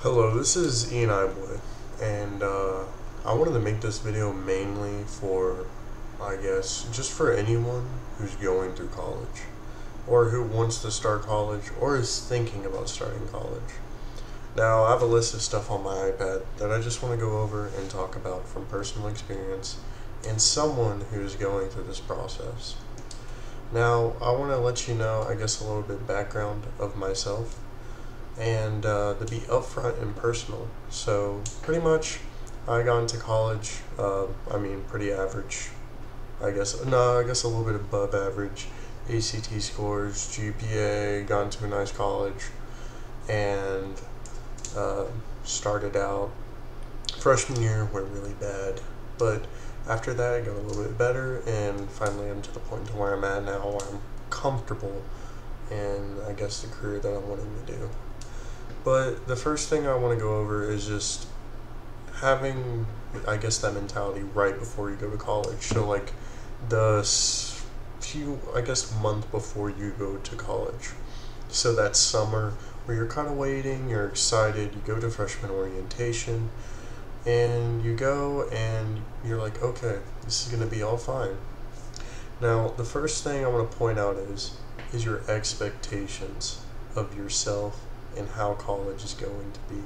Hello, this is Ian Iboy, and I wanted to make this video mainly for, I guess, just for anyone who's going through college, or who wants to start college, or is thinking about starting college. Now, I have a list of stuff on my iPad that I just want to go over and talk about from personal experience and someone who's going through this process. Now, I want to let you know, I guess, a little bit background of myself and to be upfront and personal. So pretty much, I got into college. Pretty average. I guess a little bit above average. ACT scores, GPA. Got into a nice college, and started out freshman year went really bad, but after that, I got a little bit better, and finally, I'm to the point to where I'm at now, where I'm comfortable in, I guess, the career that I'm wanting to do. But the first thing I want to go over is just having, I guess, that mentality right before you go to college. So, like, the few, I guess, month before you go to college. So that summer where you're kind of waiting, you're excited, you go to freshman orientation, and you go and you're like, okay, this is going to be all fine. Now, the first thing I want to point out is your expectations of yourself and how college is going to be.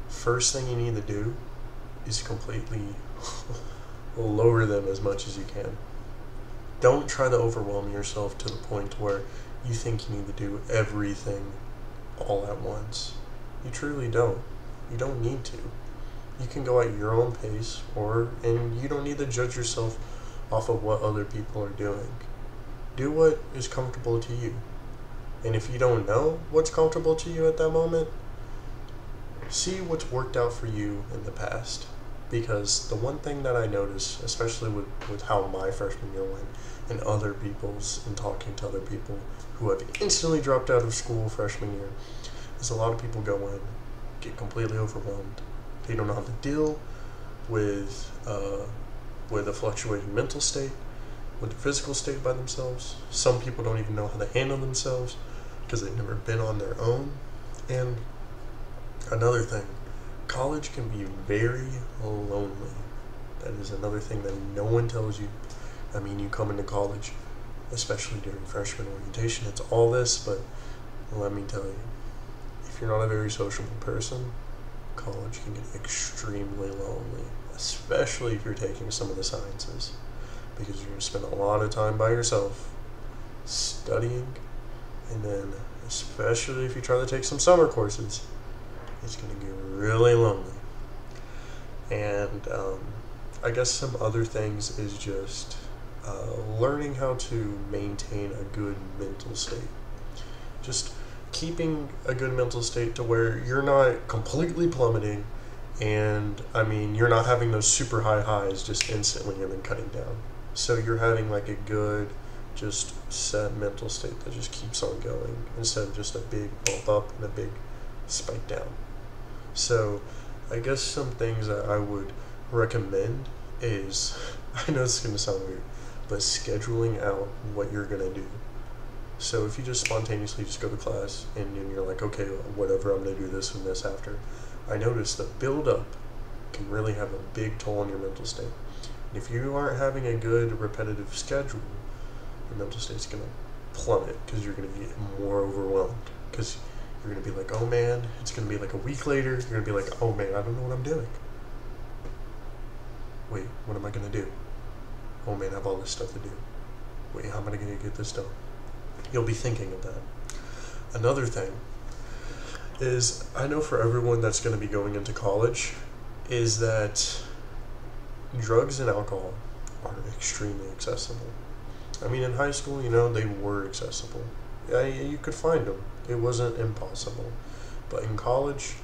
First thing you need to do is completely lower them as much as you can. Don't try to overwhelm yourself to the point where you think you need to do everything all at once. You truly don't. You don't need to. You can go at your own pace, and you don't need to judge yourself off of what other people are doing. Do what is comfortable to you. And if you don't know what's comfortable to you at that moment, see what's worked out for you in the past. Because the one thing that I notice, especially with how my freshman year went, and other people's, and talking to other people who have instantly dropped out of school freshman year, is a lot of people go in, get completely overwhelmed. They don't know how to deal with a fluctuating mental state, with the physical state by themselves. Some people don't even know how to handle themselves because they've never been on their own. And another thing, college can be very lonely. That is another thing that no one tells you. I mean, you come into college, especially during freshman orientation, it's all this, but let me tell you, if you're not a very sociable person, college can get extremely lonely, especially if you're taking some of the sciences, because you're going to spend a lot of time by yourself studying, and then especially if you try to take some summer courses, it's going to get really lonely. And I guess some other things is just learning how to maintain a good mental state. Just keeping a good mental state to where you're not completely plummeting, and you're not having those super high highs just instantly and then cutting down. So you're having like a good, just set mental state that just keeps on going instead of just a big bump up and a big spike down. So I guess some things that I would recommend is, I know this is going to sound weird, but scheduling out what you're going to do. So if you just spontaneously just go to class and you're like, okay, whatever, I'm going to do this and this after, I noticed that build up can really have a big toll on your mental state. And if you aren't having a good repetitive schedule, your mental state's going to plummet because you're going to get more overwhelmed. Because you're going to be like, oh man, it's going to be like a week later, you're going to be like, oh man, I don't know what I'm doing. Wait, what am I going to do? Oh man, I have all this stuff to do. Wait, how am I going to get this done? You'll be thinking of that. Another thing is, I know for everyone that's going to be going into college, is that drugs and alcohol are extremely accessible. I mean, in high school, they were accessible. Yeah, you could find them. It wasn't impossible. But in college,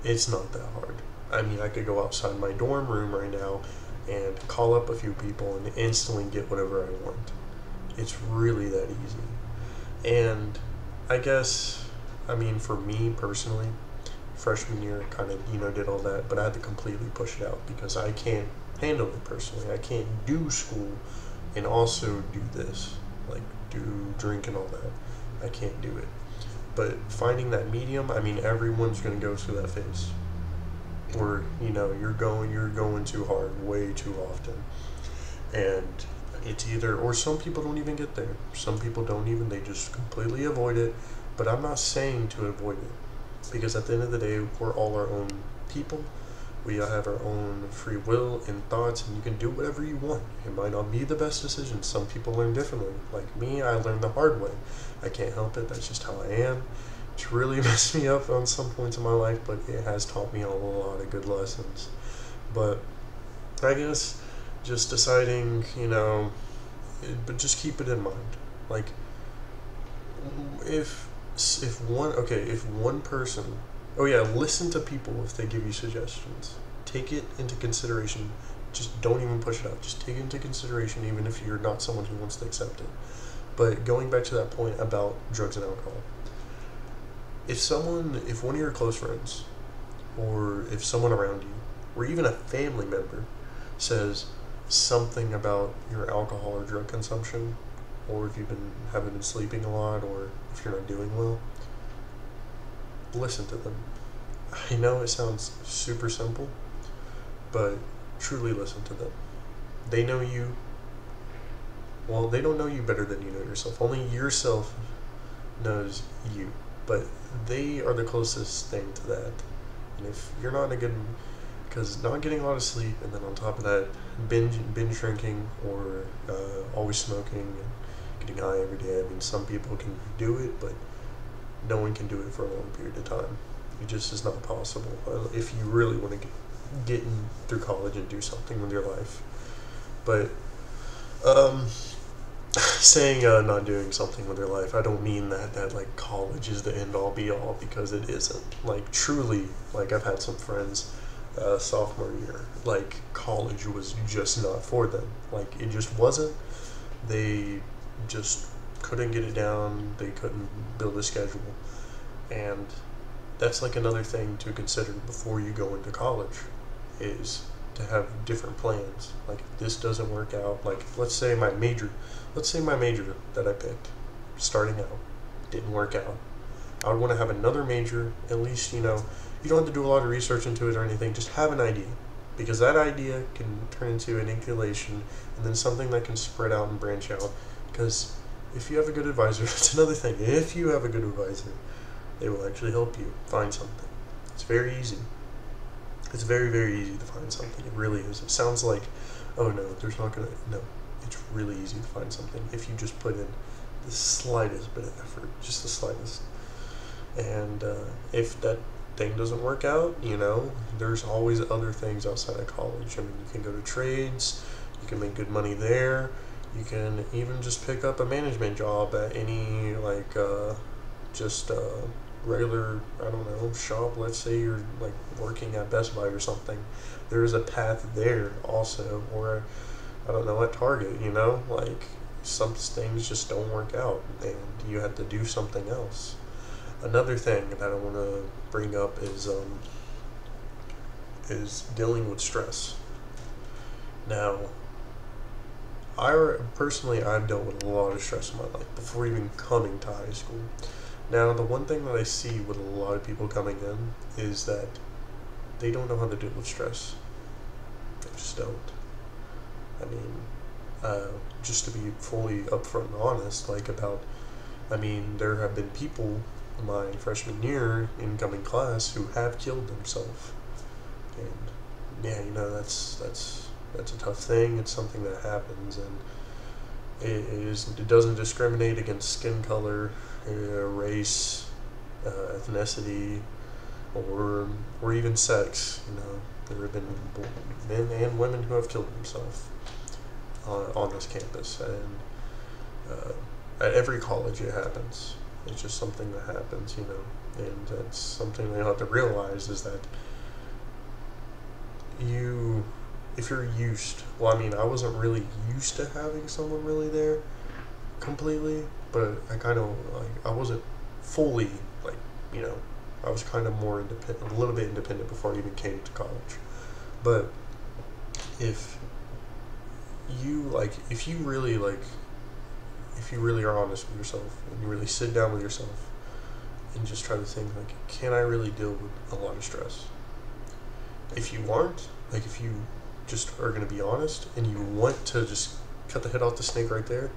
it's not that hard. I could go outside my dorm room right now and call up a few people and instantly get whatever I want. It's really that easy. And I guess, for me personally, freshman year kind of, did all that, but I had to completely push it out because I can't handle it personally. I can't do school and also do this, like do drink and all that. I can't do it. But finding that medium, I mean, everyone's going to go through that phase where, you know, you're going too hard way too often. And it's either, or some people don't even get there. Some people don't even, they just completely avoid it. But I'm not saying to avoid it, because at the end of the day, we're all our own people. We all have our own free will and thoughts, and you can do whatever you want. It might not be the best decision. Some people learn differently. Like me, I learned the hard way. I can't help it. That's just how I am. It's really messed me up on some points in my life, but it has taught me a lot of good lessons. But I guess just deciding, you know, but just keep it in mind. Like, if one person, oh yeah, listen to people if they give you suggestions. Take it into consideration. Just don't even push it out. Just take it into consideration, even if you're not someone who wants to accept it. But going back to that point about drugs and alcohol, if one of your close friends, or if someone around you, or even a family member says something about your alcohol or drug consumption, or if haven't been sleeping a lot, or if you're not doing well, listen to them. I know it sounds super simple, but truly listen to them. They know you. Well, they don't know you better than you know yourself. Only yourself knows you. But they are the closest thing to that. And if you're not in a good, because not getting a lot of sleep, and then on top of that, binge drinking, or always smoking and getting high every day. I mean, some people can do it, but no one can do it for a long period of time. It just is not possible if you really want to get through college and do something with your life. But saying not doing something with your life, I don't mean that like college is the end all be all, because it isn't. Like truly, like I've had some friends sophomore year, like college was just not for them. Like it just wasn't. They just couldn't get it down. They couldn't build a schedule. And that's like another thing to consider before you go into college, is to have different plans. Like if this doesn't work out, like let's say my major that I picked starting out didn't work out, I would want to have another major. At least, you know, you don't have to do a lot of research into it or anything, just have an idea, because that idea can turn into an inclination and then something that can spread out and branch out. Because if you have a good advisor, that's another thing, if you have a good advisor, they will actually help you find something. It's very easy. It's very, very easy to find something. It really is. It sounds like, oh no, no. It's really easy to find something if you just put in the slightest bit of effort, just the slightest. And if that thing doesn't work out, you know, there's always other things outside of college. I mean, you can go to trades, you can make good money there, you can even just pick up a management job at any, like, regular, I don't know, shop. Let's say you're like working at Best Buy or something. There is a path there also, or I don't know, at Target, you know, like some things just don't work out and you have to do something else. Another thing that I want to bring up is dealing with stress. Now, I've dealt with a lot of stress in my life before even coming to high school. Now, the one thing that I see with a lot of people coming in is that they don't know how to deal with stress. They just don't. I mean, just to be fully upfront and honest, there have been people in my freshman year incoming class who have killed themselves. And yeah, you know, that's a tough thing. It's something that happens, and it doesn't discriminate against skin color, race, ethnicity, or even sex. You know, there have been men and women who have killed themselves on this campus, and at every college it happens. It's just something that happens, you know, and that's something they have to realize, is that if you're used, well, I mean, I wasn't really used to having someone really there completely, but I wasn't fully, you know, I was kind of more independent, a little bit independent before I even came to college. But if you really are honest with yourself, and you really sit down with yourself and just try to think, like, can I really deal with a lot of stress? If you aren't, like, if you just are going to be honest and you want to just cut the head off the snake right there,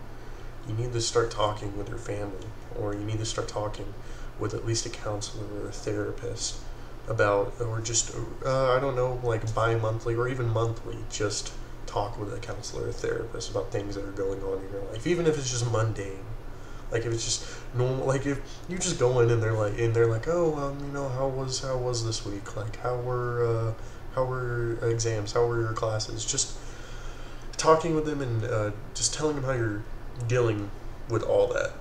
you need to start talking with your family, or you need to start talking with at least a counselor or a therapist about, or just, I don't know, like bi-monthly or even monthly, just talk with a counselor or a therapist about things that are going on in your life, even if it's just mundane. Like if it's just normal, like if you just go in and they're like, oh, how was this week? Like how were exams? How were your classes? Just talking with them and just telling them how you're dealing with all that.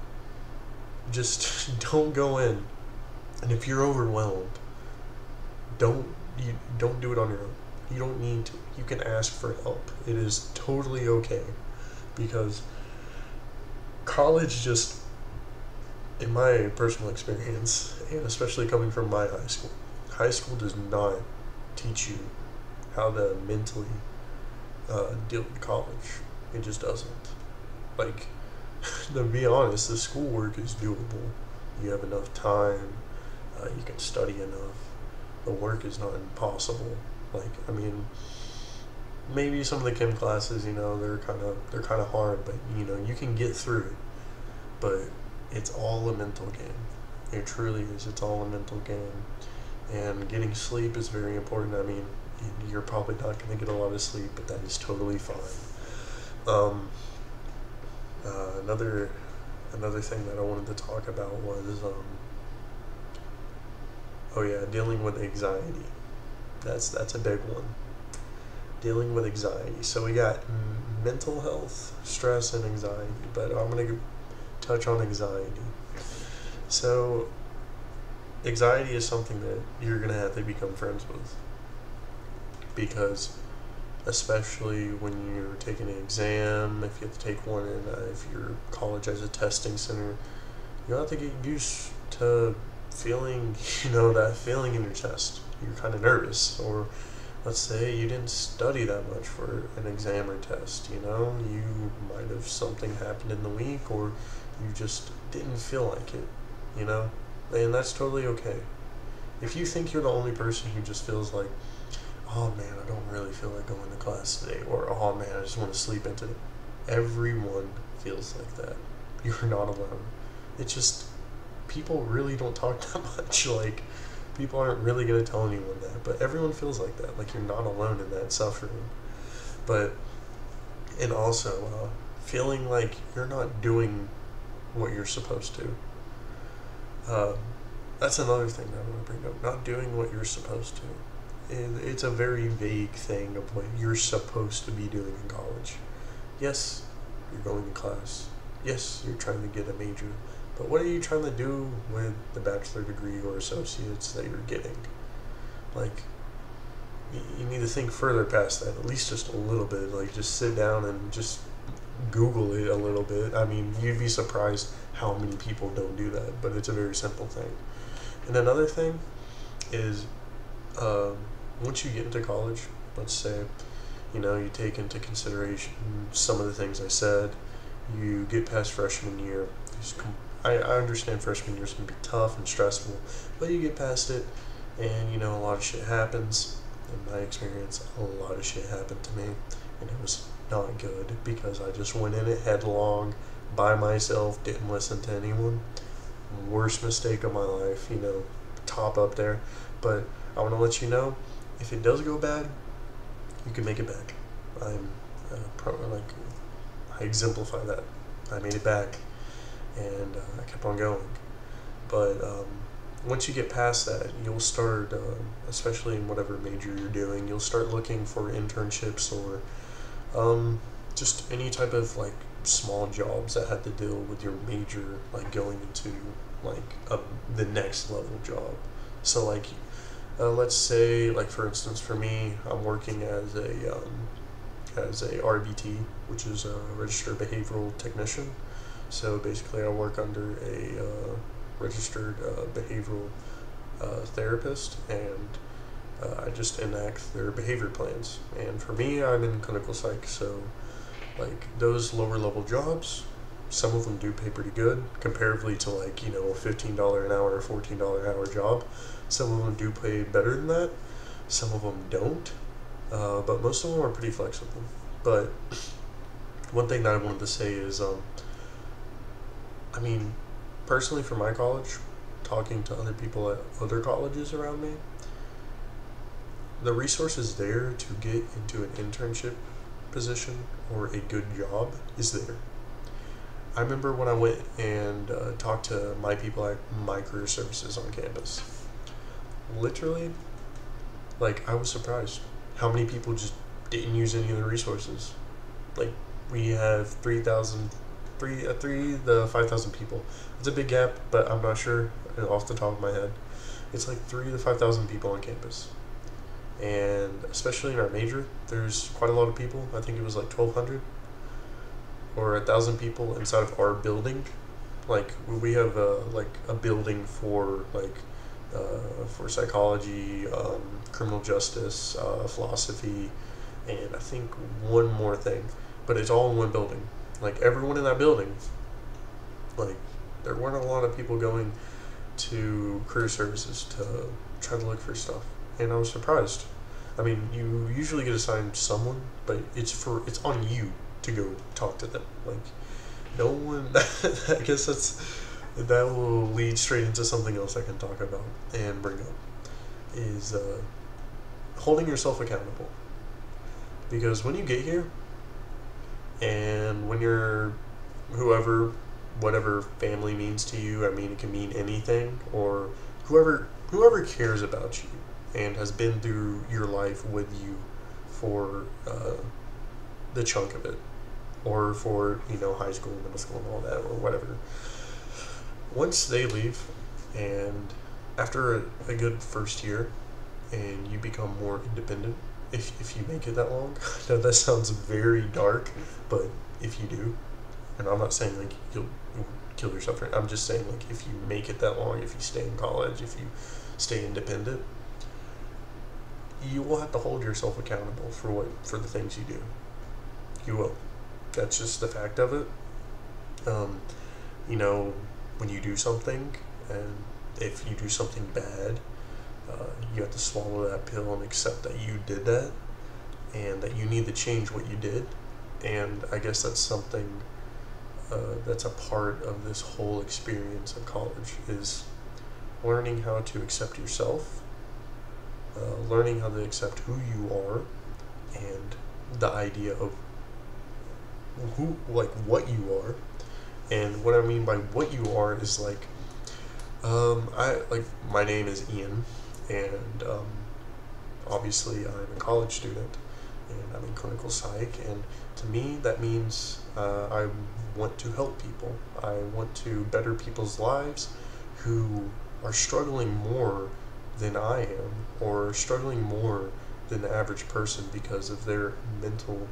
Just don't go in, and if you're overwhelmed, don't do it on your own. You don't need to. You can ask for help. It is totally okay, because college just, in my personal experience, and especially coming from my high school does not teach you how to mentally deal with college. It just doesn't. Like, to be honest, the schoolwork is doable. You have enough time. You can study enough. The work is not impossible. Like, I mean, maybe some of the chem classes, they're kind of hard, but you can get through it. But it's all a mental game. It truly is. It's all a mental game. And getting sleep is very important. I mean, you're probably not going to get a lot of sleep, but that is totally fine. Another thing that I wanted to talk about was, dealing with anxiety. That's a big one. Dealing with anxiety. So we got mental health, stress, and anxiety, but I'm going to touch on anxiety. So anxiety is something that you're going to have to become friends with, because especially when you're taking an exam, if you have to take one, and if your college has a testing center, you have to get used to feeling, that feeling in your chest. You're kind of nervous, or let's say you didn't study that much for an exam or test, you might have, something happened in the week, or you just didn't feel like it, and that's totally okay. If you think you're the only person who just feels like, oh man, I don't really feel like going to class today, or oh man, I just want to sleep in today. Everyone feels like that. You're not alone. It's just, people really don't talk that much. Like, people aren't really going to tell anyone that, but everyone feels like that. Like, you're not alone in that suffering. And also, feeling like you're not doing what you're supposed to. That's another thing that I want to bring up. Not doing what you're supposed to. It's a very vague thing of what you're supposed to be doing in college. Yes, you're going to class. Yes, you're trying to get a major. But what are you trying to do with the bachelor degree or associates that you're getting? Like, you need to think further past that, at least just a little bit. Like, just sit down and just Google it a little bit. I mean, you'd be surprised how many people don't do that, but it's a very simple thing. And another thing is, once you get into college, let's say, you take into consideration some of the things I said, you get past freshman year. I understand freshman year is going to be tough and stressful, but you get past it, and a lot of shit happens. In my experience, a lot of shit happened to me, and it was not good, because I just went in it headlong, by myself, didn't listen to anyone. Worst mistake of my life, top up there. But I want to let you know, if it does go bad, you can make it back. I exemplify that. I made it back, and I kept on going. But once you get past that, you'll start, especially in whatever major you're doing, you'll start looking for internships, or just any type of small jobs that have to deal with your major, like going into the next level job. So let's say, for instance, for me, I'm working as a RBT, which is a registered behavioral technician. So basically, I work under a registered behavioral therapist, and I just enact their behavior plans. And for me, I'm in clinical psych, so those lower level jobs, Some of them do pay pretty good comparatively to like, a $15 an hour or $14 an hour job. Some of them do pay better than that. Some of them don't. But most of them are pretty flexible. But one thing that I wanted to say is, I mean, personally for my college, talking to other people at other colleges around me, the resources there to get into an internship position or a good job is there. I remember when I went and talked to my people at my career services on campus. Literally, like, I was surprised how many people just didn't use any of the resources. Like, we have 3,000, to 5,000 people. It's a big gap, but I'm not sure off the top of my head. It's like 3,000 to 5,000 people on campus. And especially in our major, there's quite a lot of people. I think it was like 1,200 or 1,000 people inside of our building. Like, we have a building for for psychology, criminal justice, philosophy, and I think one more thing. But it's all in one building. Like, everyone in that building, like, there weren't a lot of people going to career services to try to look for stuff. And I was surprised. I mean, you usually get assigned someone, but it's on you to go talk to them. Like, no one, I guess that will lead straight into something else I can talk about and bring up, is holding yourself accountable. Because when you get here, and when you're whatever family means to you, I mean, it can mean anything, or whoever cares about you and has been through your life with you for the chunk of it, or for high school, middle school, and all that, or whatever. Once they leave, and after a good first year, and you become more independent, if you make it that long. I know that sounds very dark, but if you do, and I'm not saying like you'll kill yourself, I'm just saying, like, if you make it that long, if you stay in college, if you stay independent, you will have to hold yourself accountable for the things you do. You will. That's just the fact of it. When you do something, and if you do something bad, you have to swallow that pill and accept that you did that, and that you need to change what you did. And I guess that's something that's a part of this whole experience of college, is learning how to accept yourself, learning how to accept who you are, and the idea of what you are. And what I mean by what you are is my name is Ian, and obviously I'm a college student, and I'm in clinical psych, and to me that means I want to help people. I want to better people's lives who are struggling more than I am, or struggling more than the average person because of their mental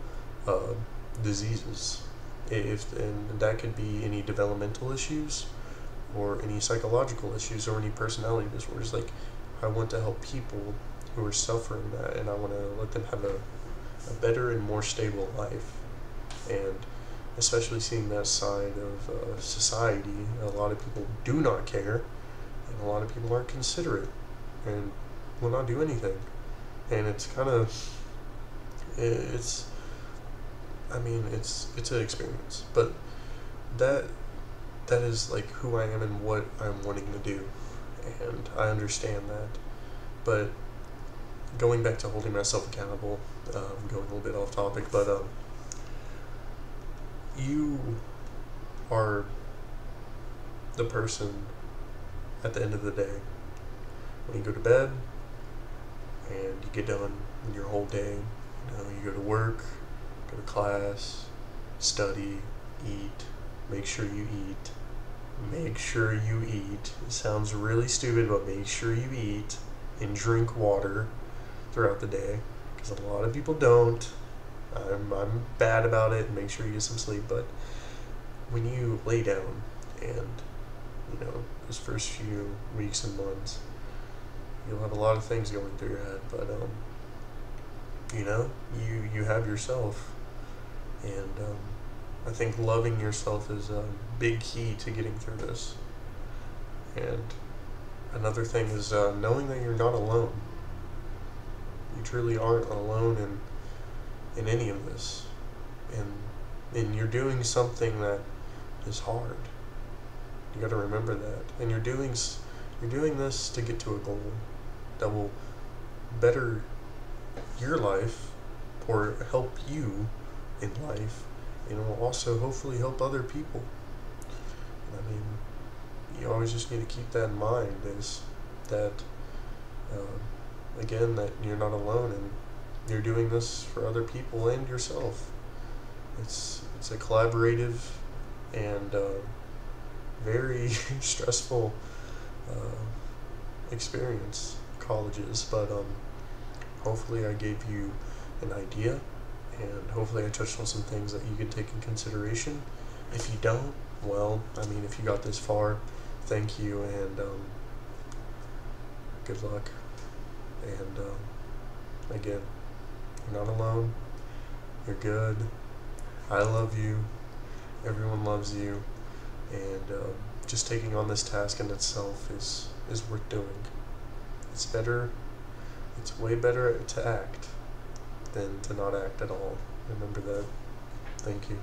diseases. And that could be any developmental issues, or any psychological issues, or any personality disorders. Like, I want to help people who are suffering that, and I want to let them have a better and more stable life. And especially seeing that side of society, a lot of people do not care, and a lot of people aren't considerate, and will not do anything. And it's kind of, it's an experience, but that is like who I am and what I'm wanting to do, and I understand that. But going back to holding myself accountable, going a little bit off topic, but you are the person at the end of the day when you go to bed and you get done with your whole day. You go to work, go to class, study, eat, make sure you eat. Make sure you eat. It sounds really stupid, but make sure you eat and drink water throughout the day, because a lot of people don't. I'm bad about it. Make sure you get some sleep, but when you lay down and those first few weeks and months, you'll have a lot of things going through your head, but you have yourself, and I think loving yourself is a big key to getting through this. And another thing is knowing that you're not alone. You truly aren't alone in any of this. And you're doing something that is hard. You got to remember that. And you're doing this to get to a goal that will better your life or help you in life, and will also hopefully help other people. I mean, you always just need to keep that in mind, is that again, that you're not alone, and you're doing this for other people and yourself. It's a collaborative and very stressful experience, colleges, but hopefully I gave you an idea, and hopefully I touched on some things that you could take in consideration. If you don't, well, I mean, if you got this far, thank you, and good luck. And again, you're not alone. You're good. I love you. Everyone loves you. And just taking on this task in itself is worth doing. It's better. It's way better to act than to not act at all. Remember that. Thank you.